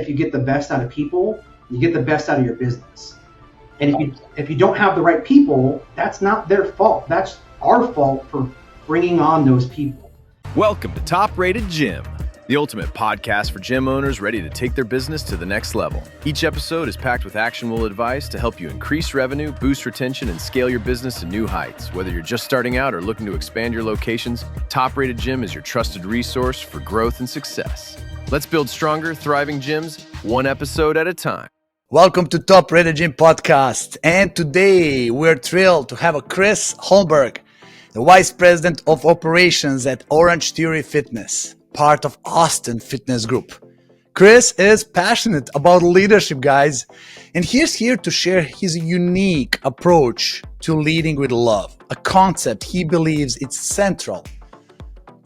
If you get the best out of people, you get the best out of your business. And if you don't have the right people, that's not their fault. That's our fault for bringing on those people. Welcome to Top Rated Gym, the ultimate podcast for gym owners ready to take their business to the next level. Each episode is packed with actionable advice to help you increase revenue, boost retention, and scale your business to new heights. Whether you're just starting out or looking to expand your locations, Top Rated Gym is your trusted resource for growth and success. Let's build stronger, thriving gyms, one episode at a time. Welcome to Top Rated Gym Podcast. And today we're thrilled to have Chris Holmberg, the Vice President of Operations at OrangeTheory Fitness, part of Austin Fitness Group. Chris is passionate about leadership, guys, and he's here to share his unique approach to leading with love, a concept he believes is central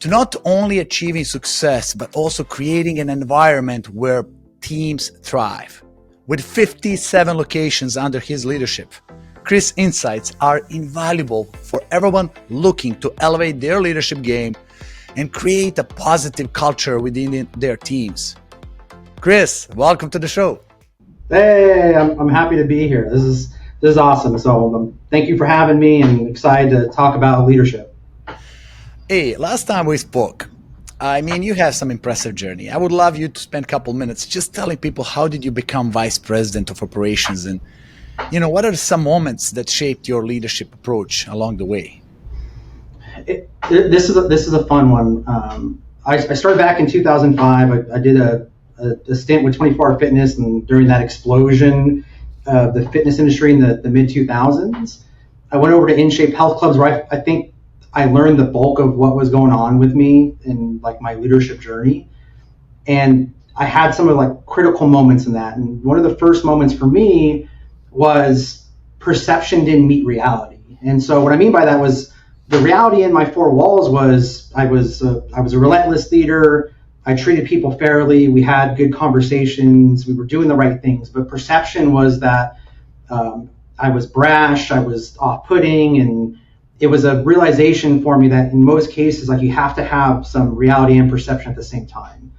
to not only achieving success, but also creating an environment where teams thrive. With 57 locations under his leadership, Chris' insights are invaluable for everyone looking to elevate their leadership game and create a positive culture within their teams. Chris, welcome to the show. Hey, I'm happy to be here. This is awesome. So thank you for having me, and excited to talk about leadership. Hey, last time we spoke, you have some impressive journey. I would love you to spend a couple minutes just telling people, how did you become Vice President of Operations, and what are some moments that shaped your leadership approach along the way? This is a fun one. I started back in 2005. I did a stint with 24-Hour Fitness, and during that explosion of the fitness industry in the mid 2000s, I went over to InShape Health Clubs, where I think I learned the bulk of what was going on with me in my leadership journey. And I had some of critical moments in that. And one of the first moments for me was perception didn't meet reality. And so what I mean by that was, the reality in my four walls was I was a relentless leader. I treated people fairly. We had good conversations. We were doing the right things. But perception was that I was brash, I was off-putting, and it was a realization for me that in most cases, you have to have some reality and perception at the same time.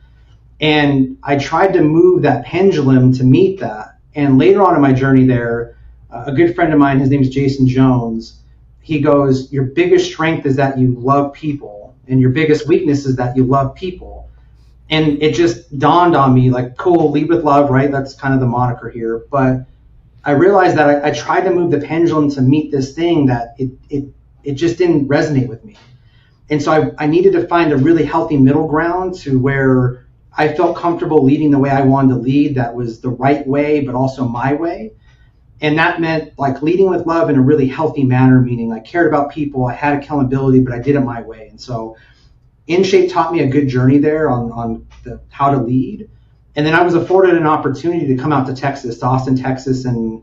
And I tried to move that pendulum to meet that. And later on in my journey there, a good friend of mine, his name is Jason Jones, he goes, your biggest strength is that you love people, and your biggest weakness is that you love people. And it just dawned on me, cool, lead with love, right? That's kind of the moniker here. But I realized that I tried to move the pendulum to meet this thing that it just didn't resonate with me. And so I needed to find a really healthy middle ground to where I felt comfortable leading the way I wanted to lead, that was the right way, but also my way. And that meant leading with love in a really healthy manner, meaning I cared about people, I had accountability, but I did it my way. And so InShape taught me a good journey there on how to lead. And then I was afforded an opportunity to come out to Austin, Texas, and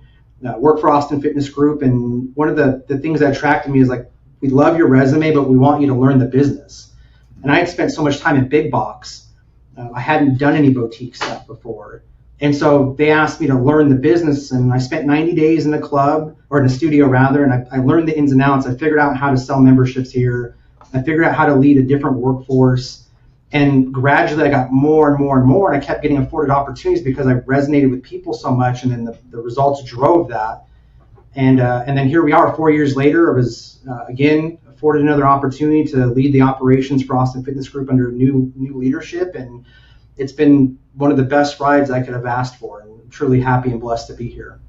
work for Austin Fitness Group. And one of the things that attracted me is we love your resume, but we want you to learn the business. And I had spent so much time in big box. I hadn't done any boutique stuff before. And so they asked me to learn the business, and I spent 90 days in the club, or in the studio rather, and I learned the ins and outs. I figured out how to sell memberships here. I figured out how to lead a different workforce. And gradually I got more and more and more, and I kept getting afforded opportunities because I resonated with people so much, and then the results drove that. And then here we are 4 years later. I was, again, afforded another opportunity to lead the operations for Austin Fitness Group under new leadership, and it's been one of the best rides I could have asked for, and I'm truly happy and blessed to be here.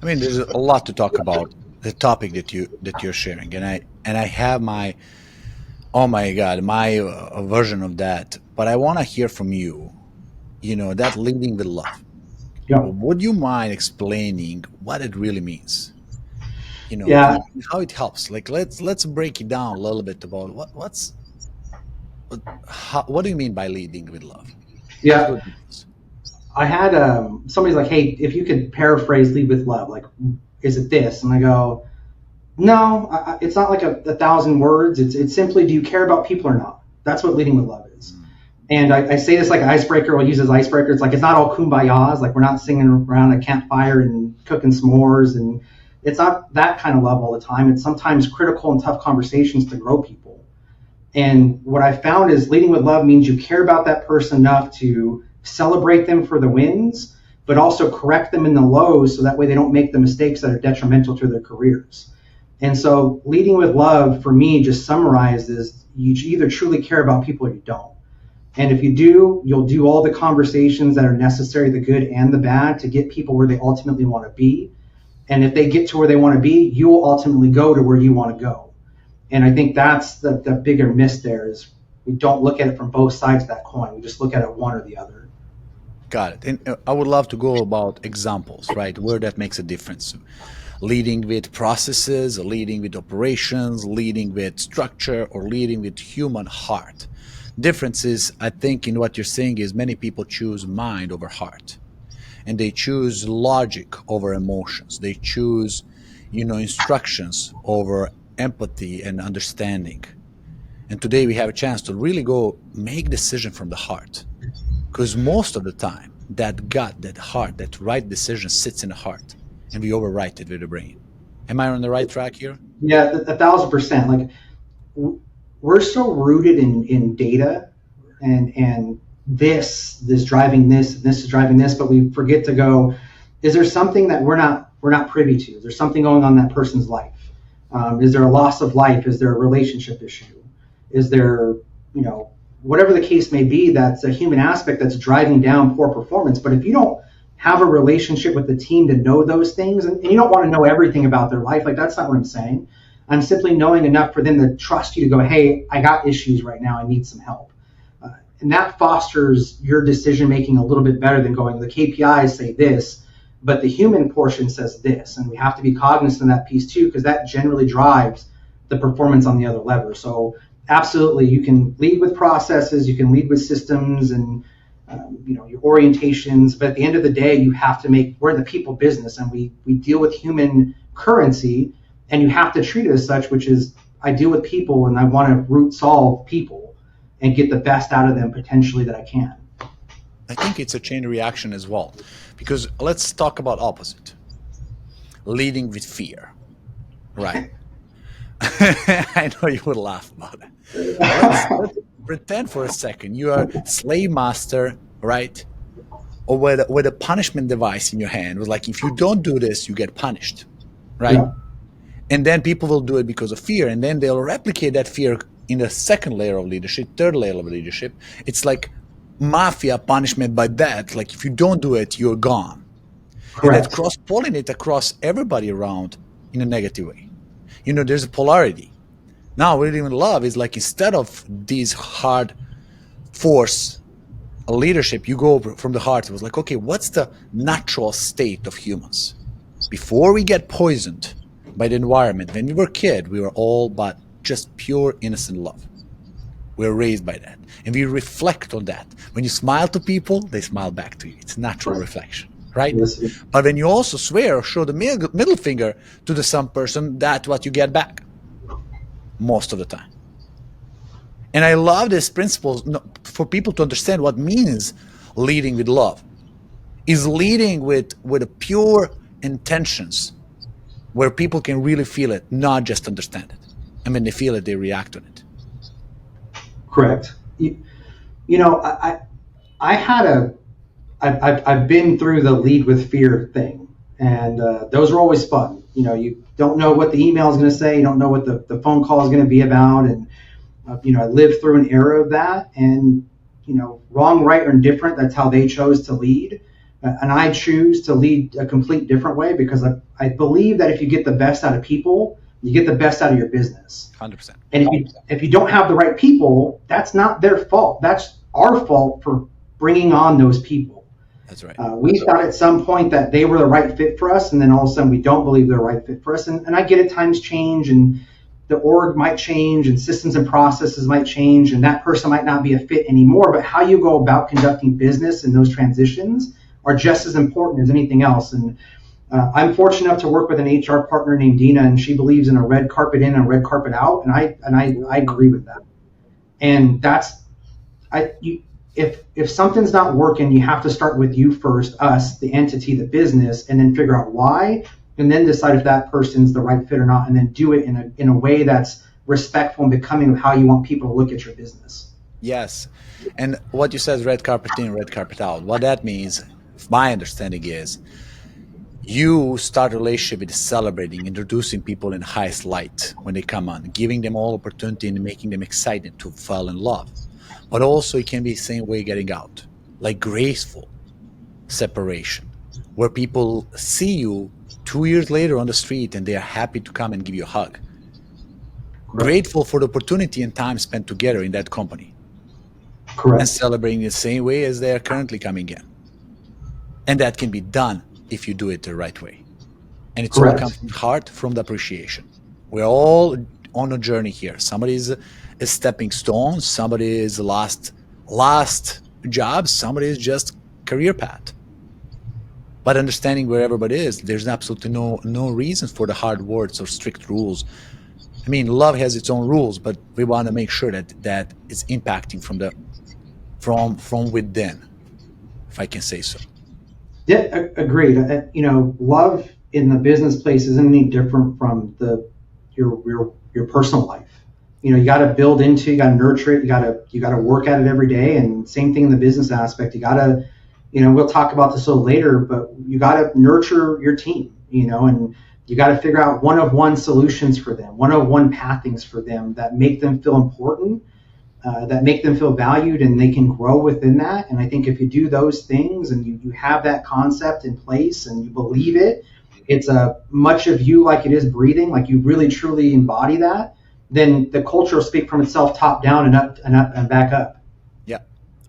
There's a lot to talk about, the topic that you're sharing, and I have my version of that, but I want to hear from you. That leading with love. Yeah. Would you mind explaining what it really means? Yeah. How it helps. Let's break it down a little bit about what do you mean by leading with love? Yeah. I had somebody's like, hey, if you could paraphrase lead with love, is it this? And I go, no, it's not a 1,000 words. It's simply, do you care about people or not? That's what leading with love is. And I say this like an icebreaker. We'll use as icebreaker. It's it's not all kumbayas. We're not singing around a campfire and cooking s'mores. And it's not that kind of love all the time. It's sometimes critical and tough conversations to grow people. And what I found is leading with love means you care about that person enough to celebrate them for the wins, but also correct them in the lows so that way they don't make the mistakes that are detrimental to their careers. And so leading with love, for me, just summarized is you either truly care about people or you don't. And if you do, you'll do all the conversations that are necessary, the good and the bad, to get people where they ultimately want to be. And if they get to where they want to be, you will ultimately go to where you want to go. And I think that's the bigger miss there is we don't look at it from both sides of that coin. We just look at it one or the other. Got it. And I would love to go about examples, right, where that makes a difference. Leading with processes, leading with operations, leading with structure, or leading with human heart. Difference is, I think, in what you're saying is many people choose mind over heart. And they choose logic over emotions. They choose, instructions over empathy and understanding. And today we have a chance to really go make decision from the heart. Because most of the time, that gut, that heart, that right decision sits in the heart. And we overwrite it with the brain. Am I on the right track here? Yeah, 1,000%. Like, we're so rooted in data and this driving this, and this is driving this, but we forget to go, is there something that we're not privy to? Is there something going on in that person's life? Is there a loss of life? Is there a relationship issue? Is there, whatever the case may be, that's a human aspect that's driving down poor performance. But if you don't have a relationship with the team to know those things, and you don't want to know everything about their life, like that's not what I'm saying. I'm simply knowing enough for them to trust you to go, hey, I got issues right now, I need some help. And that fosters your decision making a little bit better than going, the KPIs say this, but the human portion says this. And we have to be cognizant of that piece too, because that generally drives the performance on the other lever. So absolutely, you can lead with processes, you can lead with systems and your orientations, but at the end of the day, you have to we're in the people business, and we deal with human currency, and you have to treat it as such, which is I deal with people and I want to root solve people and get the best out of them potentially that I can. I think it's a chain reaction as well, because let's talk about opposite. Leading with fear, right? I know you would laugh about it. Let's pretend for a second you are a slave master, right? Or with a punishment device in your hand. It was like, if you don't do this, you get punished, right? Yeah. And then people will do it because of fear, and then they'll replicate that fear in the second layer of leadership, third layer of leadership. It's like mafia punishment by that. Like, if you don't do it, you're gone. Correct. And that cross-pollinate across everybody around in a negative way. There's a polarity. Now, really in love is like, instead of these hard force leadership, you go from the heart. It was like, okay, what's the natural state of humans? Before we get poisoned by the environment, when we were kids, we were all but just pure innocent love. We're raised by that. And we reflect on that. When you smile to people, they smile back to you. It's natural reflection, right? Yes. But when you also swear or show the middle finger to some person, that's what you get back most of the time. And I love this principle for people to understand what means leading with love. Is leading with a pure intentions where people can really feel it, not just understand it. And when they feel it, they react on it. Correct. I've been through the lead with fear thing, and those are always fun. You don't know what the email is going to say, you don't know what the phone call is going to be about, and I lived through an era of that, and wrong, right, or indifferent, that's how they chose to lead. And I choose to lead a complete different way, because I believe that if you get the best out of people, you get the best out of your business. 100%. And if you don't have the right people, that's not their fault. That's our fault for bringing on those people. That's right. We thought at some point that they were the right fit for us, and then all of a sudden we don't believe they're the right fit for us. And I get it, times change, and the org might change, and systems and processes might change, and that person might not be a fit anymore. But how you go about conducting business in those transitions are just as important as anything else. And I'm fortunate enough to work with an HR partner named Dina, and she believes in a red carpet in and a red carpet out, and I agree with that. And if something's not working, you have to start with you first, us, the entity, the business, and then figure out why, and then decide if that person's the right fit or not, and then do it in a way that's respectful and becoming of how you want people to look at your business. Yes. And what you said, red carpet in, red carpet out. What that means, my understanding is, you start a relationship with celebrating, introducing people in highest light when they come on, giving them all opportunity and making them excited to fall in love. But also it can be the same way getting out, like graceful separation, where people see you 2 years later on the street and they are happy to come and give you a hug, Correct. grateful for the opportunity and time spent together in that company, and Correct. celebrating the same way as they are currently coming in. And that can be done if you do it the right way. And it's all comes Correct. from the heart, from the appreciation. We're all on a journey here. Somebody is a stepping stone, somebody is last job, somebody is just career path. But understanding where everybody is, there's absolutely no reason for the hard words or strict rules. I mean, love has its own rules, but we want to make sure that it's impacting from within, if I can say so. Yeah, agreed. Love in the business place isn't any different from your personal life. You got to build into, you got to nurture it, you got to work at it every day. And same thing in the business aspect. You got to, we'll talk about this a little later, but you got to nurture your team. And you got to figure out one-of-one solutions for them, one-of-one pathings for them that make them feel important, that make them feel valued, and they can grow within that. And I think if you do those things and you have that concept in place and you believe it, it's a much of you like it is breathing, like you really truly embody that, then the culture will speak from itself top down and up and up and back up. Yeah,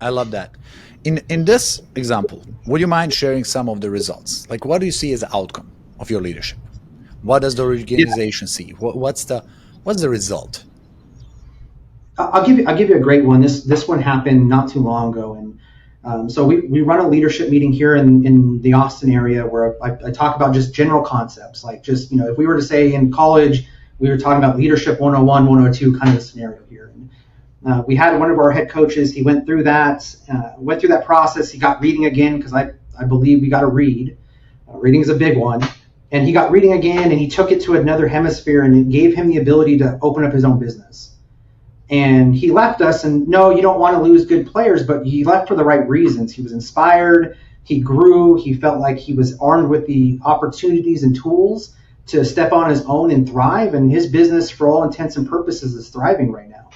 I love that. In this example, would you mind sharing some of the results? Like, what do you see as the outcome of your leadership? What does the organization see? What's the result? I'll give you a great one. This one happened not too long ago, and so we run a leadership meeting here in the Austin area where I talk about just general concepts, like just if we were to say in college we were talking about leadership 101, 102 kind of a scenario here. And we had one of our head coaches. He went through that process. He got reading again because I believe we got to read. Reading is a big one. And he got reading again, and he took it to another hemisphere, and it gave him the ability to open up his own business. And he left us, and no, you don't want to lose good players, but he left for the right reasons. He was inspired, he grew, he felt like he was armed with the opportunities and tools to step on his own and thrive, and his business, for all intents and purposes, is thriving right now.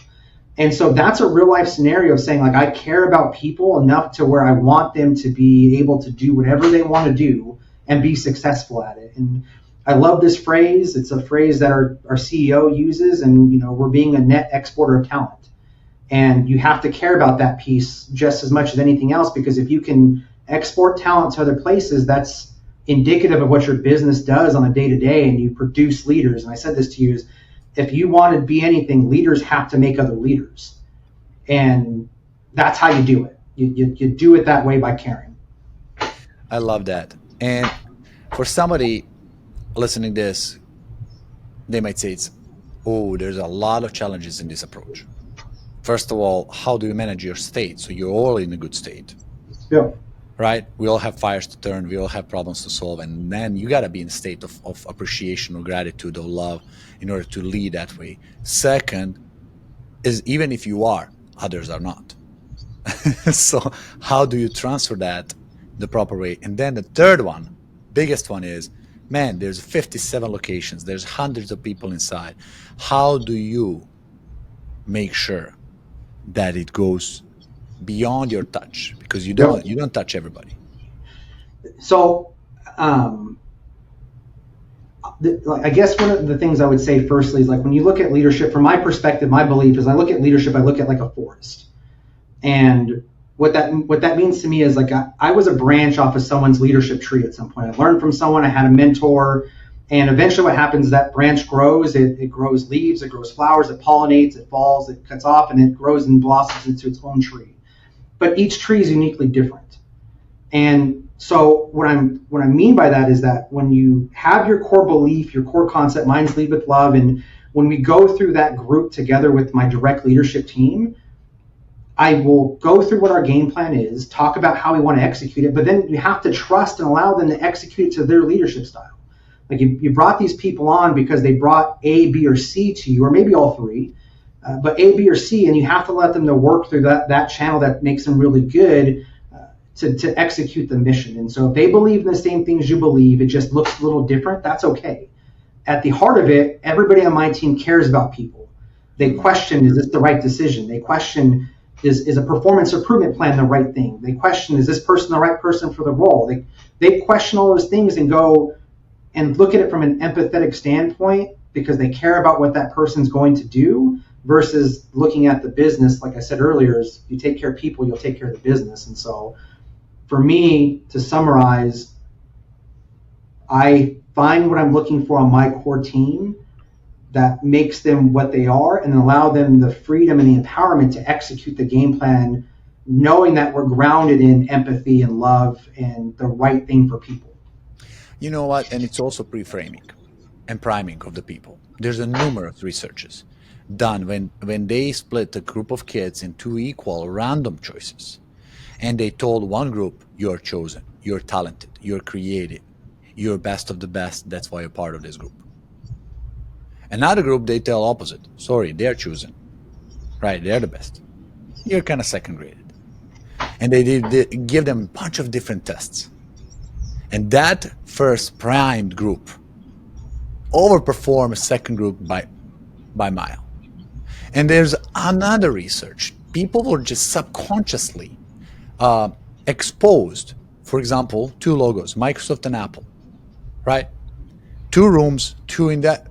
And so that's a real life scenario of saying, like, I care about people enough to where I want them to be able to do whatever they want to do and be successful at it. And I love this phrase. It's a phrase that our CEO uses, and we're being a net exporter of talent. And you have to care about that piece just as much as anything else, because if you can export talent to other places, that's indicative of what your business does on a day-to-day, and you produce leaders. And I said this to you, is if you want to be anything, leaders have to make other leaders. And that's how you do it. You do it that way, by caring. I love that. And for somebody listening to this, they might say there's a lot of challenges in this approach. First of all, how do you manage your state so you're all in a good state? Yeah. Right? We all have fires to turn, we all have problems to solve, and then you got to be in a state of appreciation or gratitude or love in order to lead that way. Second is, even if you are, others are not. So how do you transfer that the proper way? And then the third one, biggest one, is, man, there's 57 locations, there's hundreds of people inside. How do you make sure that it goes beyond your touch? Because you don't touch everybody. So I guess one of the things I would say firstly is, like, when you look at leadership, from my perspective, my belief is, I look at leadership, I look at like a forest. And what that means to me is, like, I was a branch off of someone's leadership tree at some point. I learned from someone, I had a mentor, and eventually what happens is that branch grows, it grows leaves, it grows flowers, it pollinates, it falls, it cuts off, and it grows and blossoms into its own tree. But each tree is uniquely different. And so what I mean by that is that when you have your core belief, your core concept, mine's lead with love, and when we go through that group together with my direct leadership team, I will go through what our game plan is, talk about how we want to execute it, but then you have to trust and allow them to execute it to their leadership style. Like, you brought these people on because they brought A, B, or C to you, or maybe all three, but A, B, or C, and you have to let them to work through that channel that makes them really good to execute the mission. And so if they believe in the same things you believe, it just looks a little different, that's okay. At the heart of it, everybody on my team cares about people. They question, is this the right decision? They question, is a performance improvement plan the right thing? They question, is this person the right person for the role? They question all those things and go and look at it from an empathetic standpoint because they care about what that person's going to do versus looking at the business. Like I said earlier, is you take care of people, you'll take care of the business. And so for me, to summarize, I find what I'm looking for on my core team that makes them what they are and allow them the freedom and the empowerment to execute the game plan, knowing that we're grounded in empathy and love and the right thing for people. You know what? And it's also pre-framing and priming of the people. There's a numerous researches done when they split a group of kids in two equal random choices. And they told one group, you're chosen, you're talented, you're creative, you're best of the best, that's why you're part of this group. Another group, they tell opposite. Sorry, they're chosen. Right, they're the best. You're kind of second graded. And they give them a bunch of different tests. And that first primed group overperformed second group by mile. And there's another research. People were just subconsciously exposed, for example, two logos, Microsoft and Apple, right? Two rooms, two in that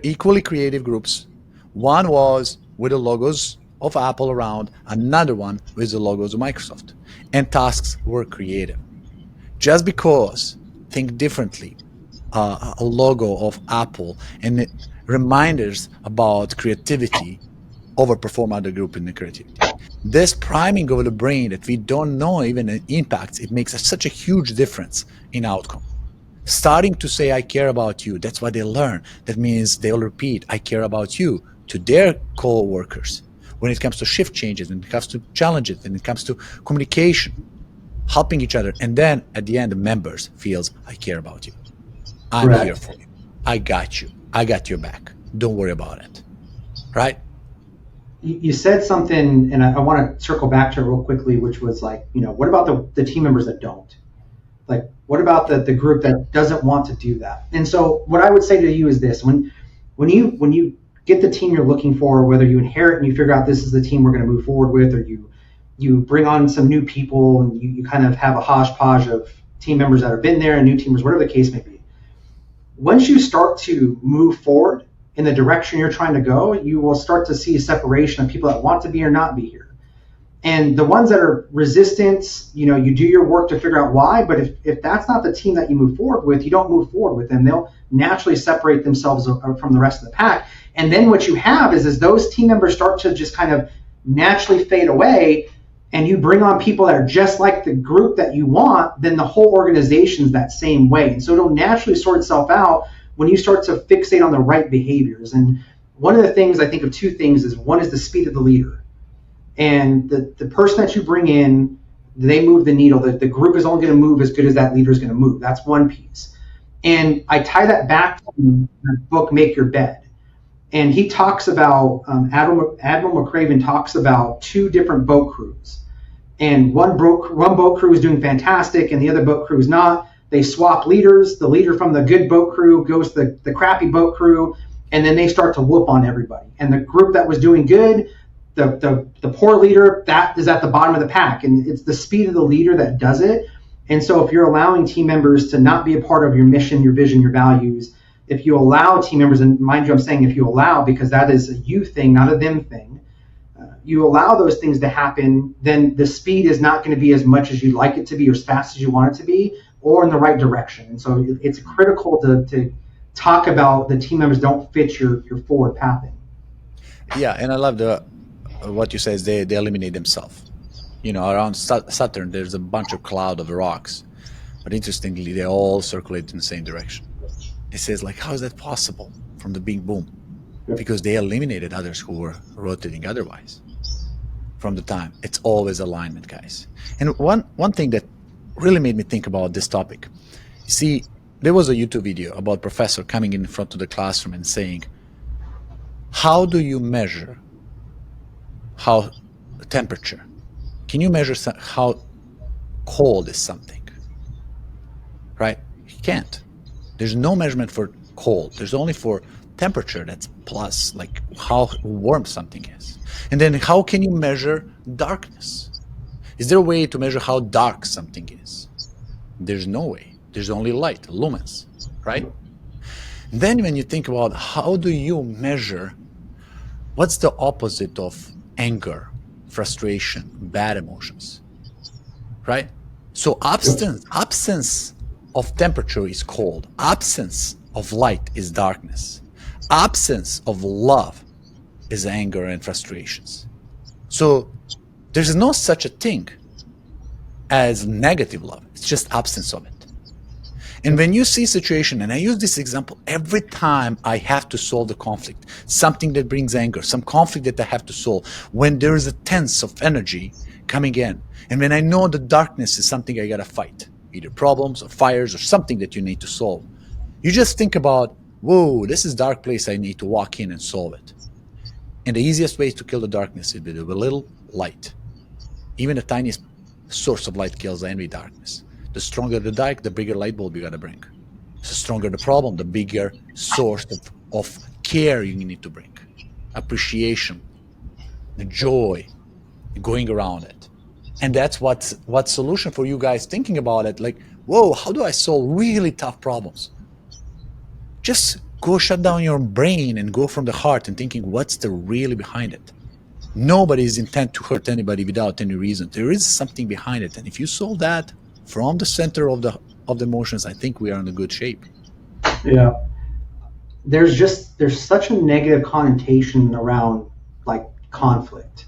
equally creative groups. One was with the logos of Apple around, another one with the logos of Microsoft. And tasks were creative. Just because think differently, a logo of Apple and reminders about creativity overperform other group in the creativity. This priming of the brain that we don't know even the impacts, it makes such a huge difference in outcome. Starting to say, I care about you, that's what they learn. That means they'll repeat, I care about you to their co-workers. When it comes to shift changes, when it comes to challenges, when it comes to communication, helping each other. And then at the end, the members feels, I care about you. I'm Correct. here for you. I got you. I got your back. Don't worry about it. Right? You said something, and I want to circle back to it real quickly, which was like, what about the team members that don't? Like, what about the group that doesn't want to do that? And so what I would say to you is this: when you get the team you're looking for, whether you inherit and you figure out this is the team we're going to move forward with, or you bring on some new people and you kind of have a hodgepodge of team members that have been there and new teamers, whatever the case may be. Once you start to move forward in the direction you're trying to go, you will start to see a separation of people that want to be or not be here. And the ones that are resistant, you do your work to figure out why, but if that's not the team that you move forward with, you don't move forward with them. They'll naturally separate themselves from the rest of the pack. And then what you have is those team members start to just kind of naturally fade away, and you bring on people that are just like the group that you want, then the whole organization's that same way. And so it'll naturally sort itself out when you start to fixate on the right behaviors. And one of the things, I think of two things, is one is the speed of the leader. And the person that you bring in, they move the needle. The group is only going to move as good as that leader is going to move. That's one piece. And I tie that back to the book, Make Your Bed. And he talks about, Admiral McCraven talks about two different boat crews. And one boat crew is doing fantastic and the other boat crew is not. They swap leaders. The leader from the good boat crew goes to the crappy boat crew, and then they start to whoop on everybody. And the group that was doing good, the poor leader, that is at the bottom of the pack. And it's the speed of the leader that does it. And so if you're allowing team members to not be a part of your mission, your vision, your values, if you allow team members, and mind you, I'm saying if you allow, because that is a you thing, not a them thing, you allow those things to happen, then the speed is not going to be as much as you'd like it to be or as fast as you want it to be or in the right direction. And so it's critical to talk about the team members don't fit your forward pathing. Yeah, and I love what you say is they eliminate themselves. Around Saturn, there's a bunch of cloud of rocks. But interestingly, they all circulate in the same direction. It says, like, how is that possible from the big boom? Because they eliminated others who were rotating otherwise from the time. It's always alignment, guys. And one thing that really made me think about this topic, you see, there was a YouTube video about a professor coming in front of the classroom and saying, how do you measure how temperature? Can you measure how cold is something? Right? You can't. There's no measurement for cold. There's only for temperature, that's plus, like how warm something is. And then how can you measure darkness? Is there a way to measure how dark something is? There's no way. There's only light, lumens, right? Then when you think about how do you measure, what's the opposite of anger, frustration, bad emotions, right? So absence of temperature is cold. Absence of light is darkness. Absence of love is anger and frustrations. So there's no such a thing as negative love. It's just absence of it. And when you see a situation, and I use this example every time I have to solve the conflict, something that brings anger, some conflict that I have to solve, when there is a tense of energy coming in, and when I know the darkness is something I gotta fight, either problems or fires or something that you need to solve, you just think about, whoa, this is a dark place, I need to walk in and solve it. And the easiest way to kill the darkness is with a little light. Even the tiniest source of light kills any darkness. The stronger the dark, the bigger light bulb you gotta bring. The stronger the problem, the bigger source of care you need to bring. Appreciation, the joy, going around it. And that's what solution for you guys thinking about it. Like, whoa, how do I solve really tough problems? Just go shut down your brain and go from the heart and thinking what's the really behind it. Nobody is intent to hurt anybody without any reason. There is something behind it. And if you solve that from the center of the emotions, I think we are in a good shape. Yeah. There's such a negative connotation around like conflict.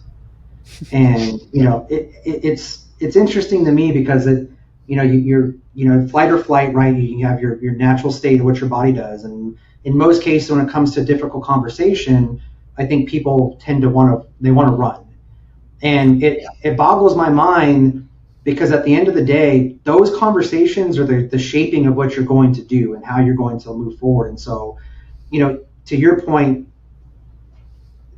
And, it's interesting to me because you're fight or flight, right? You have your natural state of what your body does. And in most cases, when it comes to a difficult conversation, I think people tend to want to run. And it boggles my mind because at the end of the day, those conversations are the shaping of what you're going to do and how you're going to move forward. And so, to your point,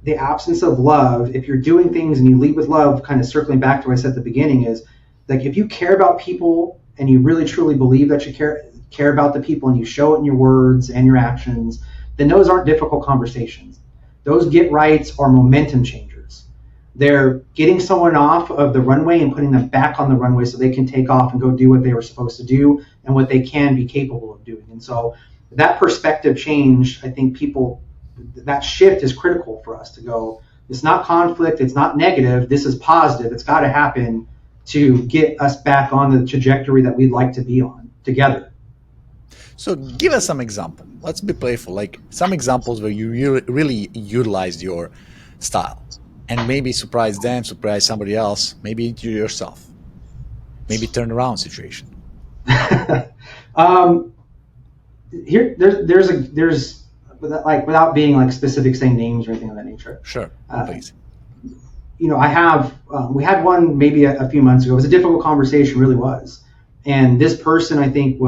the absence of love, if you're doing things and you lead with love, kind of circling back to what I said at the beginning, is like if you care about people and you really truly believe that you care about the people and you show it in your words and your actions, then those aren't difficult conversations. Those get rights are momentum changers. They're getting someone off of the runway and putting them back on the runway so they can take off and go do what they were supposed to do and what they can be capable of doing. And so that perspective change, I think that shift is critical for us to go, it's not conflict, it's not negative, this is positive, it's got to happen to get us back on the trajectory that we'd like to be on together. So give us some example. Let's be playful, like some examples where you really utilized your style and maybe surprise them, surprise somebody else, maybe you yourself, maybe turn around situation. There's like without being like specific, saying names or anything of that nature. Sure, please. I have we had one maybe a few months ago. It was a difficult conversation, really was. And this person, I think,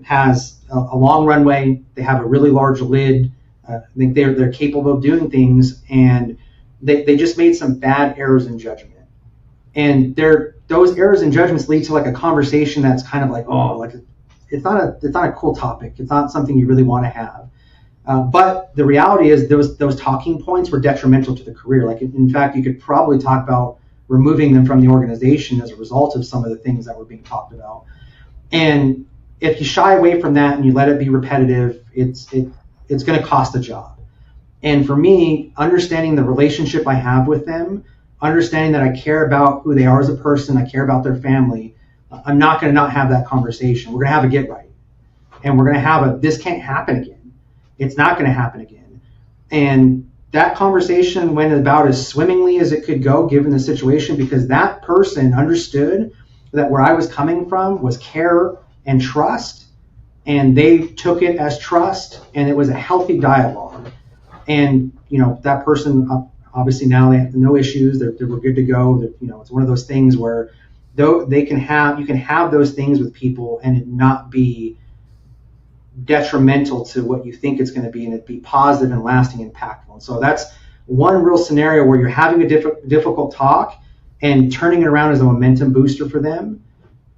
has a long runway. They have a really large lid. I think they're capable of doing things, and they just made some bad errors in judgment. And those errors in judgments lead to like a conversation that's kind of like, it's not a cool topic. It's not something you really want to have. But the reality is those talking points were detrimental to the career. Like, in fact, you could probably talk about removing them from the organization as a result of some of the things that were being talked about. And if you shy away from that and you let it be repetitive, it's going to cost a job. And for me, understanding the relationship I have with them, understanding that I care about who they are as a person, I care about their family, I'm not going to not have that conversation. We're going to have a get right. And we're going to have this can't happen again. It's not going to happen again. And that conversation went about as swimmingly as it could go given the situation, because that person understood that where I was coming from was care and trust, and they took it as trust, and it was a healthy dialogue. And that person obviously now they have no issues. They were good to go. It's one of those things where though you can have those things with people and it not be detrimental to what you think it's going to be, and it be positive and lasting, impactful. And so that's one real scenario where you're having a difficult talk and turning it around as a momentum booster for them,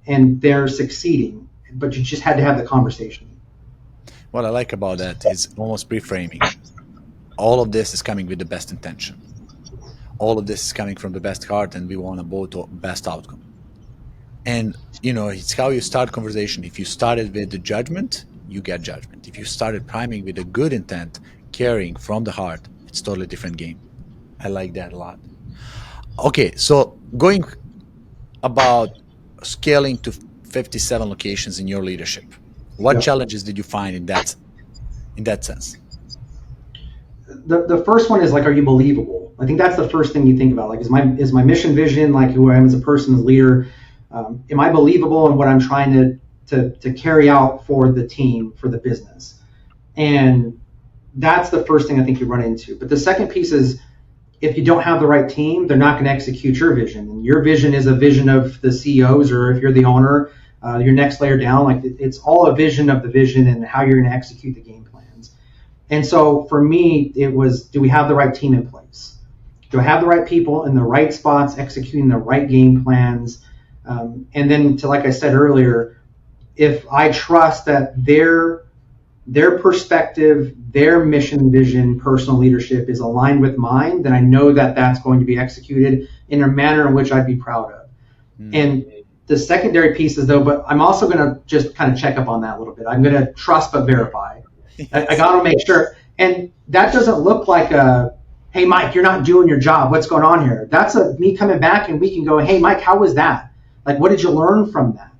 and they're succeeding, but you just had to have the conversation. What I like about that is almost reframing. All of this is coming with the best intention. All of this is coming from the best heart, and we want to go to best outcome. And, it's how you start conversation. If you started with the judgment, you get judgment. If you started priming with a good intent, caring from the heart, it's totally different game. I like that a lot. Okay, so going about scaling to 57 locations in your leadership, what challenges did you find in that sense? The first one is like, are you believable? I think that's the first thing you think about. Like, is my mission, vision, like who I am as a person, as a leader, am I believable in what I'm trying to carry out for the team, for the business? And that's the first thing I think you run into. But the second piece is, if you don't have the right team, they're not going to execute your vision. And your vision is a vision of the CEOs, or if you're the owner, your next layer down. Like, it's all a vision of the vision and how you're going to execute the game plans. And so for me, it was, do we have the right team in place? Do I have the right people in the right spots executing the right game plans? And then, like I said earlier, if I trust that their perspective, their mission, vision, personal leadership is aligned with mine, then I know that that's going to be executed in a manner in which I'd be proud of. And the secondary piece is, though, but I'm also going to just kind of check up on that a little bit. I'm going to trust but verify. I got to make sure. And that doesn't look like hey, Mike, you're not doing your job. What's going on here? That's me coming back, and we can go, hey, Mike, how was that? Like, what did you learn from that?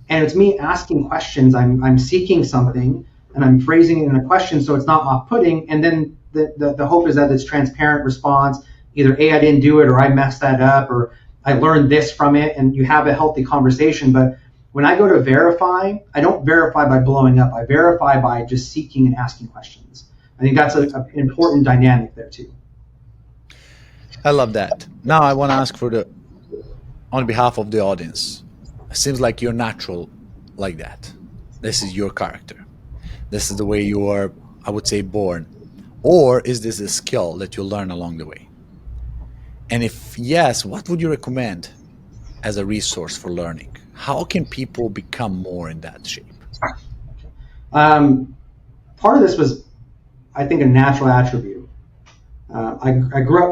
And it's me asking questions. I'm seeking something, and I'm phrasing it in a question so it's not off-putting. And then the hope is that it's transparent response. Either A, I didn't do it, or I messed that up, or I learned this from it, and you have a healthy conversation. But when I go to verify, I don't verify by blowing up. I verify by just seeking and asking questions. I think that's an important dynamic there too. I love that. Now I want to ask on behalf of the audience, it seems like you're natural like that. This is your character. This is the way you are, I would say, born. Or is this a skill that you learn along the way? And if yes, what would you recommend as a resource for learning? How can people become more in that shape? Part of this was, I think, a natural attribute. I grew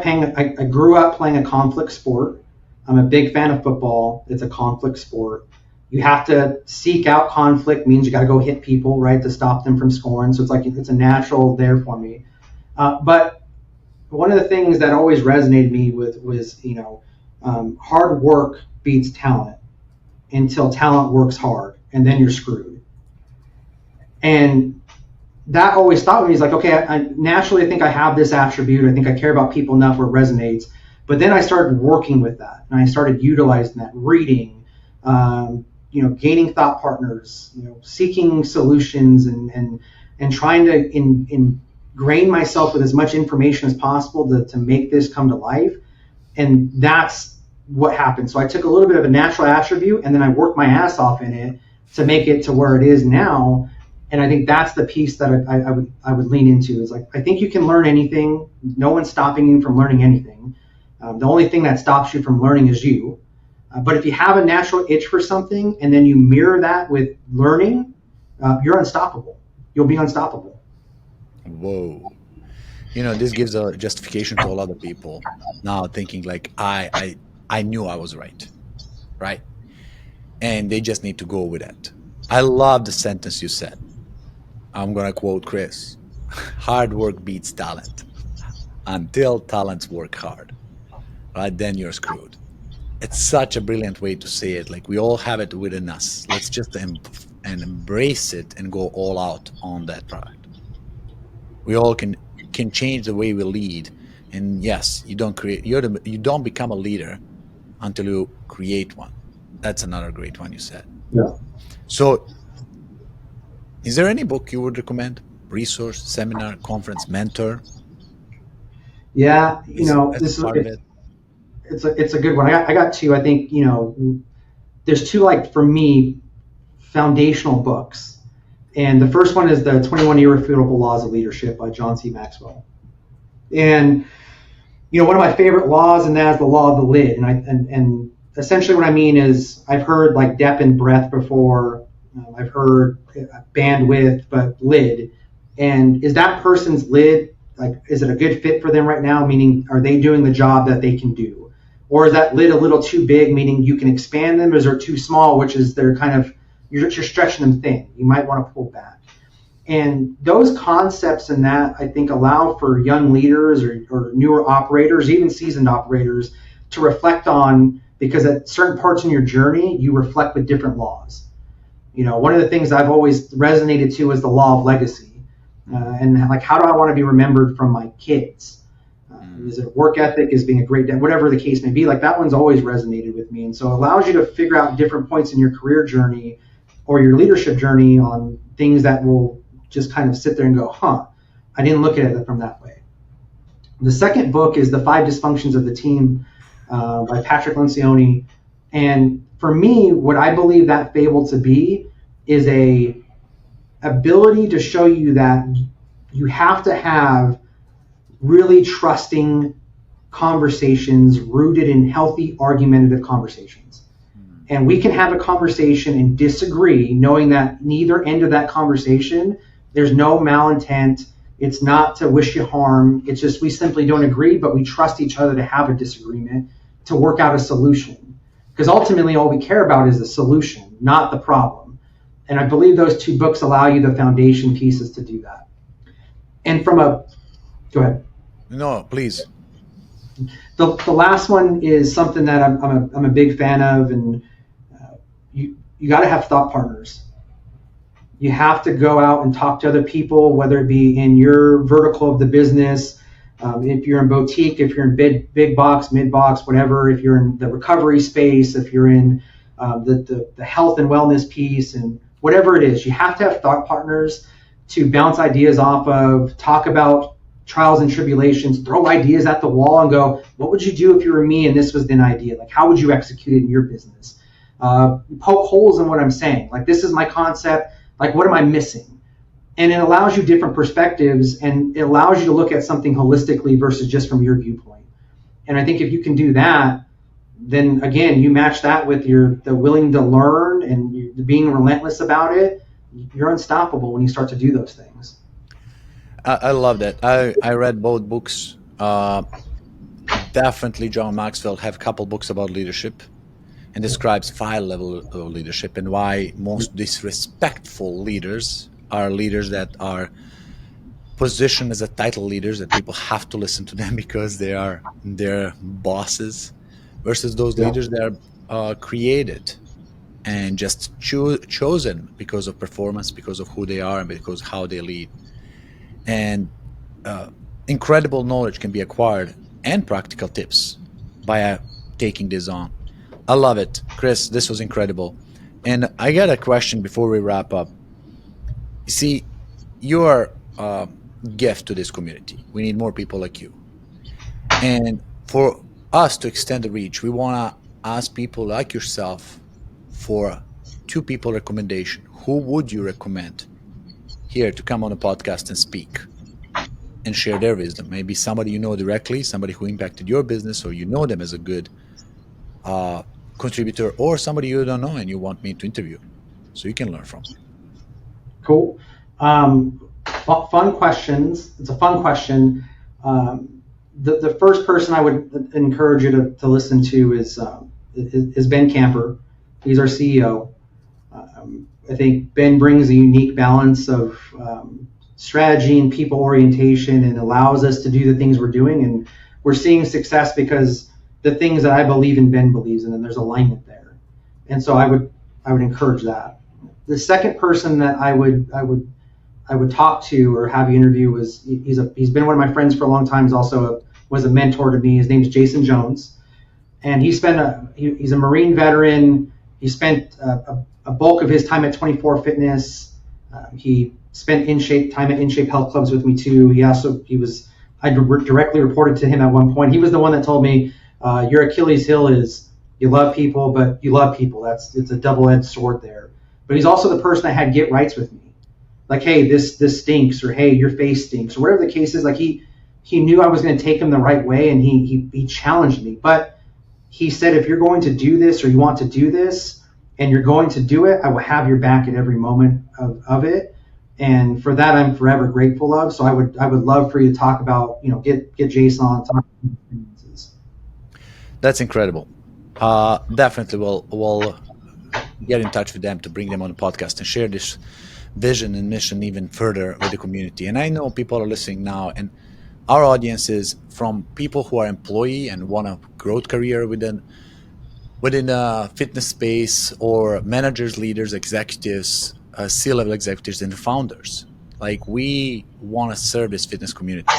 up playing a conflict sport. I'm a big fan of football. It's a conflict sport. You have to seek out conflict, means you got to go hit people, right, to stop them from scoring. So it's a natural there for me. But one of the things that always resonated me was hard work beats talent until talent works hard, and then you're screwed. And that always thought with me is like, okay, I naturally think I have this attribute. I think I care about people enough where it resonates. But then I started working with that, and I started utilizing that, reading, gaining thought partners, seeking solutions, and trying to ingrain myself with as much information as possible to make this come to life. And that's what happened. So I took a little bit of a natural attribute, and then I worked my ass off in it to make it to where it is now. And I think that's the piece that I would lean into, is like, I think you can learn anything. No one's stopping you from learning anything. The only thing that stops you from learning is you. But if you have a natural itch for something, and then you mirror that with learning, you're unstoppable. You'll be unstoppable. Whoa. This gives a justification to all other people now thinking like, I knew I was right? And they just need to go with it. I love the sentence you said. I'm going to quote Chris. Hard work beats talent until talents work hard. Right? Then you're screwed. It's such a brilliant way to say it. Like, we all have it within us. Let's just embrace it and go all out on that product. We all can change the way we lead. And yes, you don't become a leader until you create one. That's another great one you said. Yeah. So, is there any book you would recommend? Resource, seminar, conference, mentor? Yeah, this is part of it. It's a good one. I got two. I think there's two, like, for me, foundational books, and the first one is the 21 Irrefutable Laws of Leadership by John C. Maxwell. And one of my favorite laws, and that is the law of the lid. And essentially what I mean is I've heard like depth and breadth before. I've heard bandwidth, but lid. And is that person's lid, like, is it a good fit for them right now? Meaning, are they doing the job that they can do? Or is that lid a little too big, meaning you can expand them? Or is it too small, which is they're kind of, you're stretching them thin. You might want to pull back. And those concepts and that, I think, allow for young leaders or newer operators, even seasoned operators, to reflect on, because at certain parts in your journey, you reflect with different laws. One of the things I've always resonated to is the law of legacy. And like, how do I want to be remembered from my kids? Is it work ethic, is being a great dad, whatever the case may be? Like, that one's always resonated with me. And so it allows you to figure out different points in your career journey or your leadership journey on things that will just kind of sit there and go, I didn't look at it from that way. The second book is The 5 Dysfunctions of the Team by Patrick Lencioni. And for me, what I believe that fable to be is a ability to show you that you have to have really trusting conversations rooted in healthy, argumentative conversations. And we can have a conversation and disagree, knowing that neither end of that conversation, there's no malintent. It's not to wish you harm. It's just we simply don't agree, but we trust each other to have a disagreement to work out a solution. Because ultimately, all we care about is the solution, not the problem. And I believe those 2 books allow you the foundation pieces to do that. And go ahead. No, please. The last one is something that I'm a big fan of, and you got to have thought partners. You have to go out and talk to other people, whether it be in your vertical of the business, if you're in boutique, if you're in big box, mid box, whatever, if you're in the recovery space, if you're in the health and wellness piece, and whatever it is, you have to have thought partners to bounce ideas off of, talk about trials and tribulations, throw ideas at the wall and go, what would you do if you were me and this was an idea? Like, how would you execute it in your business? Poke holes in what I'm saying. Like, this is my concept. Like, what am I missing? And it allows you different perspectives, and it allows you to look at something holistically versus just from your viewpoint. And I think if you can do that, then again, you match that with the willing to learn and being relentless about it, you're unstoppable when you start to do those things. I love that. I read both books. Definitely John Maxwell have a couple books about leadership and describes 5 levels of leadership and why most disrespectful leaders are leaders that are positioned as a title leaders, that people have to listen to them because they are their bosses, versus those leaders that are created and just chosen because of performance, because of who they are, and because of how they lead. And incredible knowledge can be acquired and practical tips by taking this on. I love it. Chris, this was incredible. And I got a question before we wrap up. You see, you're a gift to this community. We need more people like you. And for us to extend the reach, we want to ask people like yourself for 2 people recommendation. Who would you recommend here to come on a podcast and speak and share their wisdom? Maybe somebody you know directly, somebody who impacted your business, or you know them as a good contributor, or somebody you don't know and you want me to interview so you can learn from. Cool. Fun questions. It's a fun question. The first person I would encourage you to listen to is Ben Camper. He's our CEO. I think Ben brings a unique balance of strategy and people orientation, and allows us to do the things we're doing. And we're seeing success because the things that I believe in, Ben believes in, and there's alignment there. And so I would encourage that. The second person that I would talk to or have you interview was he's been one of my friends for a long time. He's also was a mentor to me. His name's Jason Jones, and he's a Marine veteran. He spent a bulk of his time at 24 Fitness. He spent time at InShape Health Clubs with me too. I directly reported to him at one point. He was the one that told me, your Achilles heel is you love people, but you love people. It's a double-edged sword there. But he's also the person that had get rights with me. Like, hey, this stinks, or hey, your face stinks, or whatever the case is. Like, he he knew I was going to take him the right way, and he challenged me. But he said, if you're going to do this or you want to do this and you're going to do it, I will have your back at every moment of it. And for that, I'm forever grateful of. So I would love for you to talk about, get Jason on, talk about experiences. That's incredible. Definitely we'll get in touch with them to bring them on the podcast and share this vision and mission even further with the community. And I know people are listening now, and our audience is from people who are employee and want a growth career within a fitness space, or managers, leaders, executives, C-level executives, and founders. Like, we want to serve this fitness community.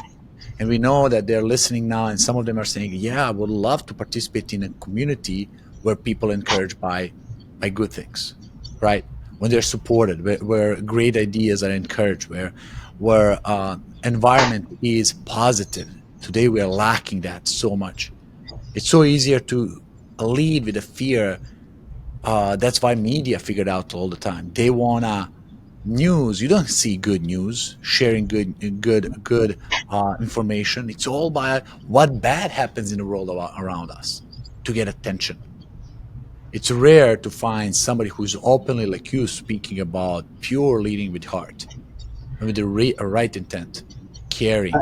And we know that they're listening now, and some of them are saying, yeah, I would love to participate in a community where people are encouraged by good things, right? When they're supported, where great ideas are encouraged, where environment is positive. Today we are lacking that so much. It's so easier to lead with a fear. That's why media figured out all the time. They want news. You don't see good news, sharing good information. It's all by what bad happens in the world around us to get attention. It's rare to find somebody who's openly like you speaking about pure leading with heart and with the right intent, caring.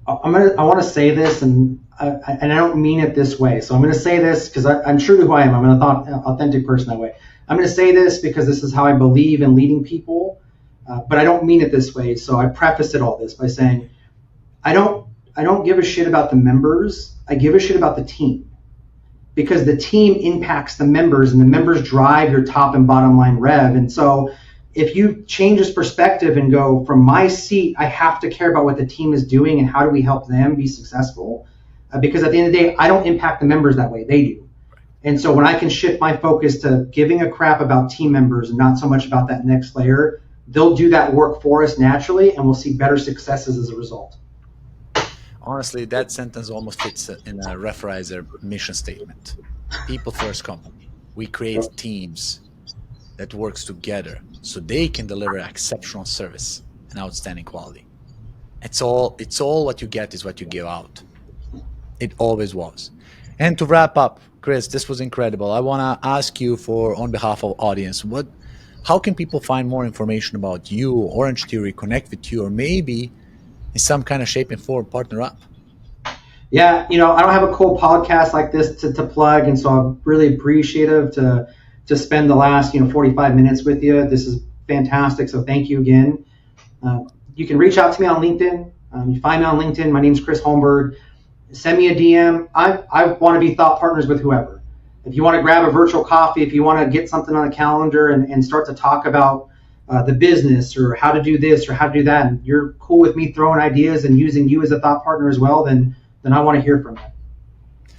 I want to say this, and I don't mean it this way. So I'm going to say this because I'm true to who I am. I'm an authentic person that way. I'm going to say this because this is how I believe in leading people, but I don't mean it this way. So I prefaced all this by saying, I don't give a shit about the members. I give a shit about the team, because the team impacts the members, and the members drive your top and bottom line rev. And so if you change this perspective and go, from my seat, I have to care about what the team is doing and how do we help them be successful, because at the end of the day, I don't impact the members that way, they do. And so when I can shift my focus to giving a crap about team members and not so much about that next layer, they'll do that work for us naturally, and we'll see better successes as a result. Honestly, that sentence almost fits in a Referrizer mission statement. People first company. We create teams that works together so they can deliver exceptional service and outstanding quality. It's all what you get is what you give out. It always was. And to wrap up, Chris, this was incredible. I want to ask you, on behalf of audience, how can people find more information about you, OrangeTheory, connect with you, or maybe in some kind of shape and form partner up? Yeah, I don't have a cool podcast like this to plug, and so I'm really appreciative to spend the last 45 minutes with you. This is fantastic, so thank you again. You can reach out to me on LinkedIn. You find me on LinkedIn. My name's Chris Holmberg. Send me a DM. I want to be thought partners with whoever. If you want to grab a virtual coffee, if you want to get something on a calendar and start to talk about the business or how to do this or how to do that, and you're cool with me throwing ideas and using you as a thought partner as well, then I want to hear from you.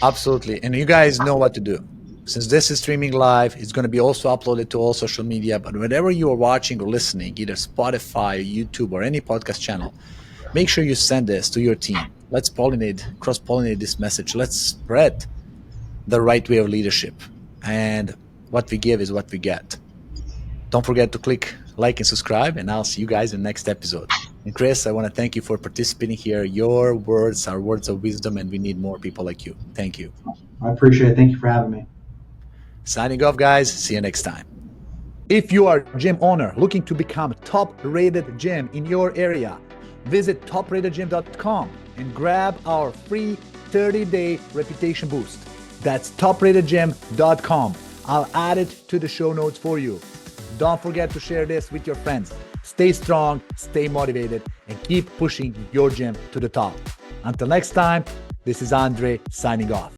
Absolutely. And you guys know what to do. Since this is streaming live, it's going to be also uploaded to all social media. But whenever you are watching or listening, either Spotify, YouTube, or any podcast channel, make sure you send this to your team. Let's cross-pollinate this message. Let's spread the right way of leadership. And what we give is what we get. Don't forget to click like and subscribe, and I'll see you guys in the next episode. And Chris, I want to thank you for participating here. Your words are words of wisdom, and we need more people like you. Thank you. I appreciate it. Thank you for having me. Signing off, guys. See you next time. If you are a gym owner looking to become a top-rated gym in your area, visit topratedgym.com and grab our free 30-day reputation boost. That's topratedgym.com. I'll add it to the show notes for you. Don't forget to share this with your friends. Stay strong, stay motivated, and keep pushing your gym to the top. Until next time, this is Andre signing off.